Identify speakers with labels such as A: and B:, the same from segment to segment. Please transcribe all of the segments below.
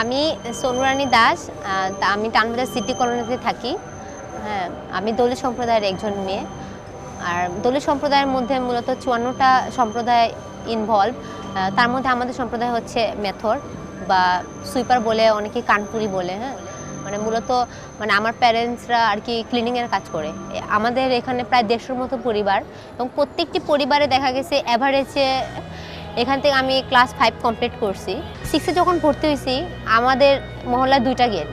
A: আমি সোনুরানী দাস। আমি টানবাজার সিটি কলোনিতে থাকি। হ্যাঁ, আমি দলিত সম্প্রদায়ের একজন মেয়ে। আর দলিত সম্প্রদায়ের মধ্যে মূলত ৫৪টা সম্প্রদায় ইনভলভ। তার মধ্যে আমাদের সম্প্রদায় হচ্ছে মেথর বা সুইপার বলে, অনেকে কানপুরি বলে। হ্যাঁ, মানে মূলত মানে আমার প্যারেন্টসরা আর কি ক্লিনিংয়ের কাজ করে। আমাদের এখানে প্রায় ১৫০ মতো পরিবার, এবং প্রত্যেকটি পরিবারে দেখা গেছে অ্যাভারেজে এখান থেকে আমি ক্লাস 5 কমপ্লিট করছি। 6-এ যখন ভর্তি হয়েছি আমাদের মহল্লায় 2টা গেট।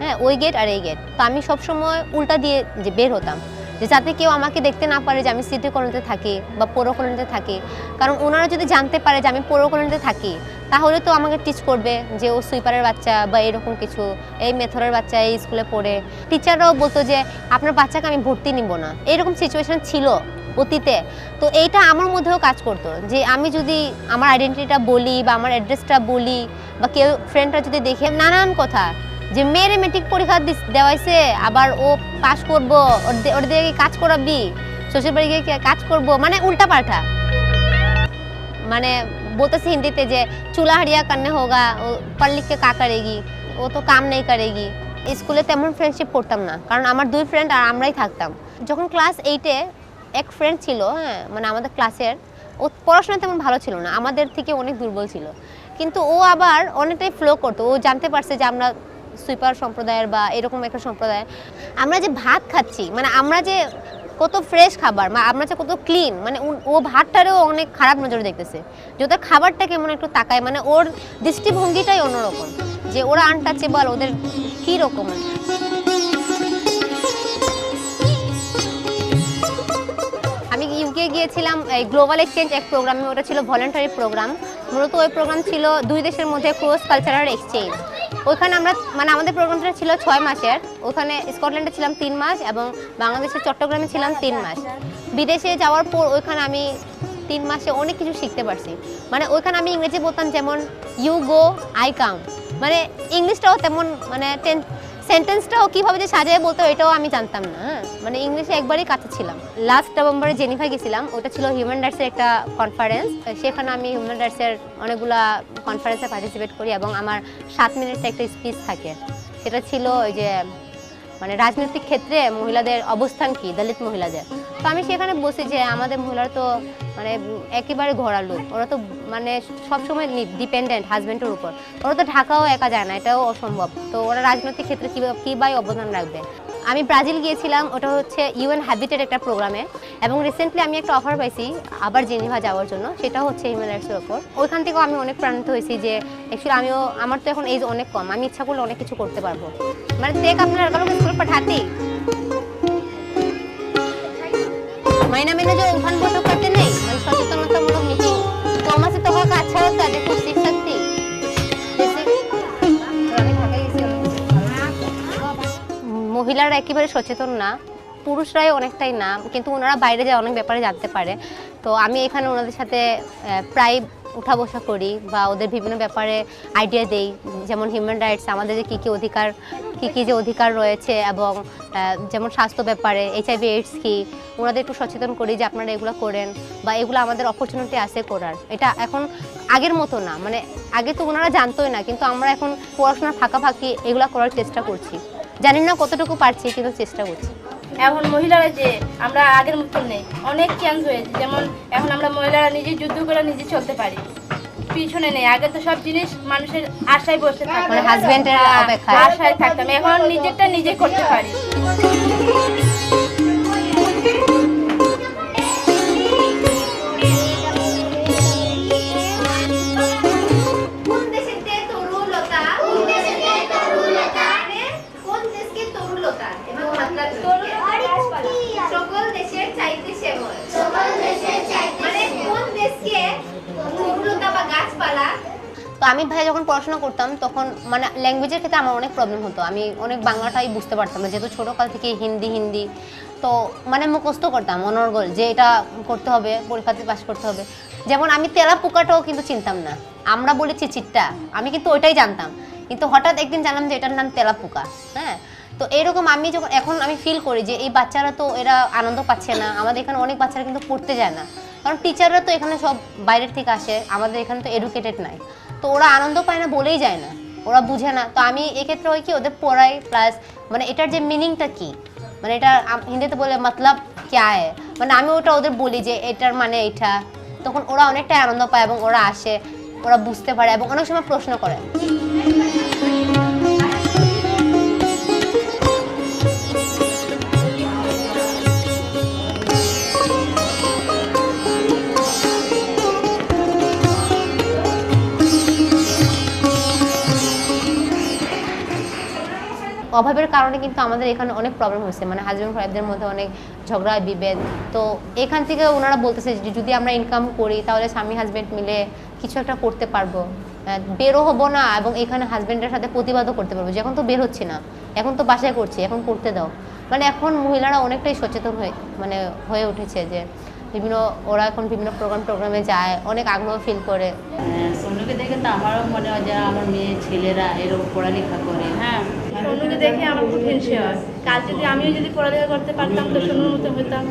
A: হ্যাঁ, ওই গেট আর এই গেট। তো আমি সবসময় উল্টা দিয়ে যে বের হতাম, যে যাতে কেউ আমাকে দেখতে না পারে যে আমি সিটি কলোনিতে থাকি বা পৌর কলোনিতে থাকি। কারণ ওনারা যদি জানতে পারে যে আমি পৌর কলোনিতে থাকি, তাহলে তো আমাকে টিচ করবে যে ও সুইপারের বাচ্চা বা এরকম কিছু, এই মেথরের বাচ্চা এই স্কুলে পড়ে। টিচাররাও বলতো যে আপনার বাচ্চাকে আমি ভর্তি নিব না, এরকম সিচুয়েশন ছিল অতীতে। তো এইটা আমার মধ্যেও কাজ করতো যে আমি যদি আমার আইডেন্টিটিটা বলি বা আমার অ্যাড্রেসটা বলি, বা কেউ ফ্রেন্ডরা যদি দেখে নানান কথা, যে মেয়ের মেট্রিক পরীক্ষা দেওয়াইছে, আবার ও পাস করবো, ওর দিকে কাজ করাবি, শ্বশুর বাড়ি গিয়ে কাজ করবো, মানে উল্টা পাল্টা। মানে বলতেছে হিন্দিতে যে চুলা হারিয়া কান্নে হোগা, ও পড় লিখ কে কা করেগি, ও তো কাম নেই করেগি। স্কুলে তেমন ফ্রেন্ডশিপ করতাম না, কারণ আমার 2 ফ্রেন্ড আর আমরাই থাকতাম। যখন ক্লাস 8-এ এক ফ্রেন্ড ছিল, হ্যাঁ, মানে আমাদের ক্লাসের, ও পড়াশোনা তেমন ভালো ছিল না, আমাদের থেকে অনেক দুর্বল ছিল, কিন্তু ও আবার অনেকটাই ফ্লো করতো। ও জানতে পারছে যে আমরা সুইপার সম্প্রদায়ের বা এরকম একটা সম্প্রদায়। আমরা যে ভাত খাচ্ছি, মানে আমরা যে কত ফ্রেশ খাবার, আমরা যে কত ক্লিন, মানে ও ভাতটারেও অনেক খারাপ নজরে দেখতেছে, যে ওদের খাবারটা কেমন একটু তাকায়, মানে ওর দৃষ্টিভঙ্গিটাই অন্যরকম, যে ওরা আনটাচেবল, ওদের কী রকম। আমি ইউকে গিয়েছিলাম এই গ্লোবাল এক্সচেঞ্জ এক প্রোগ্রামে, ওটা ছিল ভলেন্টারি প্রোগ্রাম। মূলত ওই প্রোগ্রাম ছিল 2 দেশের মধ্যে ক্রস কালচারাল এক্সচেঞ্জ। ওইখানে আমরা মানে আমাদের প্রোগ্রামটা ছিল 6 মাসের। ওখানে স্কটল্যান্ডে ছিলাম 3 মাস এবং বাংলাদেশের চট্টগ্রামে ছিলাম 3 মাস। বিদেশে যাওয়ার পর ওইখানে আমি 3 মাসে অনেক কিছু শিখতে পারছি। মানে ওইখানে আমি ইংরেজি বলতাম, যেমন ইউ গো আই কাম, মানে ইংলিশটাও তেমন, মানে সেন্টেন্সটাও কীভাবে যে সাজায় বলতো এটাও আমি জানতাম না। হ্যাঁ, মানে ইংলিশে একবারই কাছে ছিলাম। লাস্ট নভেম্বরে জেনিভা গেছিলাম, ওটা ছিল হিউম্যান রাইটসের একটা কনফারেন্স। সেখানে আমি হিউম্যান রাইটসের অনেকগুলা কনফারেন্সে পার্টিসিপেট করি এবং আমার 7 মিনিটের একটা স্পিচ থাকে। সেটা ছিল ওই যে মানে রাজনৈতিক ক্ষেত্রে মহিলাদের অবস্থান কি, দলিত মহিলাদের। তো আমি সেখানে বলছি যে আমাদের মহিলারা তো মানে একেবারে ঘোরালো, ওরা তো মানে সবসময় ডিপেন্ডেন্ট হাজব্যান্ডের উপর, ওরা তো ঢাকাও একা যায় না, এটাও অসম্ভব। তো ওরা রাজনৈতিক ক্ষেত্রে কীভাবে অবদান রাখবে। আমি ব্রাজিল গিয়েছিলাম, ওটা হচ্ছে ইউএন হ্যাবিটের একটা প্রোগ্রামে, এবং রিসেন্টলি আমি একটা অফার পাইছি আবার জেনিভা যাওয়ার জন্য, সেটা হচ্ছে হিউম্যান রাইটসের ওপর। ওইখান থেকেও আমি অনেক প্রাণিত হয়েছি যে অ্যাকচুয়ালি আমার তো এখন এজ অনেক কম, আমি ইচ্ছা করলে অনেক কিছু করতে পারবো। মানে দেখ আপনার স্কুল পাঠাতি महीना महीना जो उठान बैठक करते नहीं, मतलब सचेतनतामूलक मीटिंग, तो हमारे से तो का अच्छा होता है, कुछ सीख सकती। जैसे মহিলারা একেবারে সচেতন না, পুরুষরাই অনেকটাই না, কিন্তু ওনারা বাইরে যায় অনেক ব্যাপারে জানতে পারে। তো আমি এখানে ওনাদের সাথে প্রায় উঠা বসা করি বা ওদের বিভিন্ন ব্যাপারে আইডিয়া দেই, যেমন হিউম্যান রাইটস, আমাদের যে কী কী যে অধিকার রয়েছে, এবং যেমন স্বাস্থ্য ব্যাপারে, HIV AIDS কী, ওনাদের একটু সচেতন করি যে আপনারা এগুলো করেন, বা এগুলো আমাদের অপরচুনিটি আছে করার। এটা এখন আগের মতো না, মানে আগে তো ওনারা জানতোই না, কিন্তু আমরা এখন পড়াশোনার ফাঁকাফাঁকি এগুলো করার চেষ্টা করছি। জানি না কতটুকু পারছি, কিন্তু চেষ্টা করছি।
B: এখন মহিলারা যে আমরা আগের মতো নেই, অনেক চেঞ্জ হয়েছে। যেমন এখন আমরা মহিলারা নিজে যুদ্ধ করে নিজে চলতে পারি, পিছনে নেই। আগে তো সব জিনিস মানুষের আশায় বসে থাকতাম,
A: মানে হাজবেন্ডের অপেক্ষায়
B: আশায় থাকতাম, এখন নিজেরটা নিজে করতে পারি।
A: তো আমি ভাই যখন পড়াশোনা করতাম তখন মানে ল্যাঙ্গুয়েজের ক্ষেত্রে আমার অনেক প্রবলেম হতো। আমি অনেক বাংলাটাই বুঝতে পারতাম না, যেহেতু ছোটোকাল থেকে হিন্দি তো মানে মুখস্থ করতাম অনর্গল, যে এটা করতে হবে, পরীক্ষাতে পাস করতে হবে। যেমন আমি তেলা পোকাটাও কিন্তু চিনতাম না, আমরা বলি চিচিট্টা, আমি কিন্তু ওইটাই জানতাম, কিন্তু হঠাৎ একদিন জানলাম যে এটার নাম তেলা পোকা। হ্যাঁ, তো এরকম আমি যখন এখন আমি ফিল করি যে এই বাচ্চারা তো এরা আনন্দ পাচ্ছে না। আমাদের এখানে অনেক বাচ্চারা কিন্তু পড়তে যায় না, কারণ টিচাররা তো এখানে সব বাইরের থেকে আসে, আমাদের এখানে তো এডুকেটেড নাই, তো ওরা আনন্দ পায় না বলেই যায় না। ওরা বুঝে না। তো আমি এক্ষেত্রে হয় কি ওদের পড়াই, প্লাস মানে এটার যে মিনিংটা কি, মানে এটা হিন্দিতে বলে মতলব ক্যা है, মানে আমি ওটা ওদের বলি যে এটার মানে এটা, তখন ওরা অনেকটাই আনন্দ পায় এবং ওরা আসে, ওরা বুঝতে পারে এবং অনেক সময় প্রশ্ন করে। অভাবের কারণে কিন্তু আমাদের এখানে অনেক প্রবলেম হচ্ছে, মানে হাজব্যান্ড ওয়াইফদের মধ্যে অনেক ঝগড়া বিভেদ। তো এখান থেকে ওনারা বলতেছে যে যদি আমরা ইনকাম করি তাহলে স্বামী হাজব্যান্ড মিলে কিছু একটা করতে পারবো, বেরো হবো না এবং এখানে হাজব্যান্ডের সাথে প্রতিবাদও করতে পারবো যে এখন তো বের হচ্ছি না, এখন তো বাসায় করছি, এখন করতে দাও। মানে এখন মহিলারা অনেকটাই সচেতন হয়ে উঠেছে যে ওরা এখন বিভিন্ন প্রোগ্রামে যায়, অনেক আগ্রহ ফিল করে।
C: সোনুকে দেখে তো আমারও মনে হয় যে আমার মেয়ে ছেলেরা এরকম পড়ালেখা করে। হ্যাঁ,
B: সোনুকে দেখে আমার খুব হিংসে হয়, কাল আমিও যদি পড়ালেখা করতে পারতাম তো সোনুর মতো হতাম।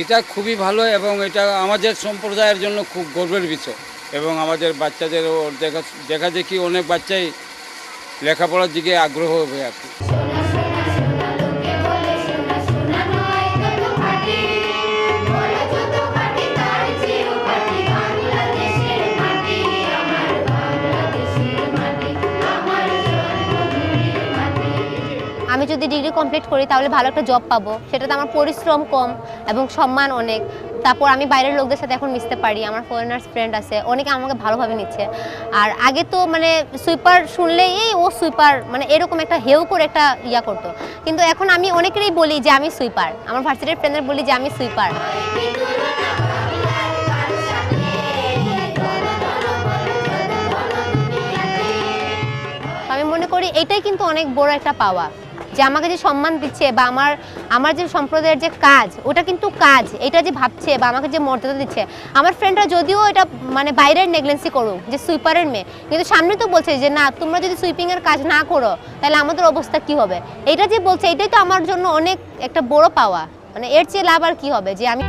D: এটা খুবই ভালো এবং এটা আমাদের সম্প্রদায়ের জন্য খুব গর্বের বিষয় এবং আমাদের বাচ্চাদের দেখা দেখি অনেক বাচ্চাই লেখাপড়ার দিকে আগ্রহ হবে আর কি।
A: আমি যদি ডিগ্রি কমপ্লিট করি তাহলে ভালো একটা জব পাবো, সেটাতে আমার পরিশ্রম কম এবং সম্মান অনেক। তারপর আমি বাইরের লোকদের সাথে এখন মিশতে পারি, আমার ফরেনার্স ফ্রেন্ড আছে, অনেকে আমাকে ভালোভাবে নিচ্ছে। আর আগে তো মানে সুইপার শুনলেই এই ও সুইপার, মানে এরকম একটা হেউ করে একটা ইয়া করতো, কিন্তু এখন আমি অনেকেরই বলি যে আমি সুইপার, আমার ভার্সিটির ফ্রেন্ডদের বলি যে আমি সুইপার। আমি মনে করি এটাই কিন্তু অনেক বড় একটা পাওয়া, যে আমাকে যে সম্মান দিচ্ছে বা আমার যে সম্প্রদায়ের যে কাজ, ওটা কিন্তু কাজ, এটা যে ভাবছে বা আমাকে যে মর্যাদা দিচ্ছে। আমার ফ্রেন্ডরা যদিও এটা মানে বাইরের নেগলেন্সি করুক যে সুইপারের মেয়ে, কিন্তু সামনে তো বলছে যে না, তোমরা যদি সুইপিংয়ের কাজ না করো তাহলে আমাদের অবস্থা কি হবে, এটা যে বলছে এটাই তো আমার জন্য অনেক একটা বড় পাওয়া, মানে এর চেয়ে লাভ আর কি হবে যে আমি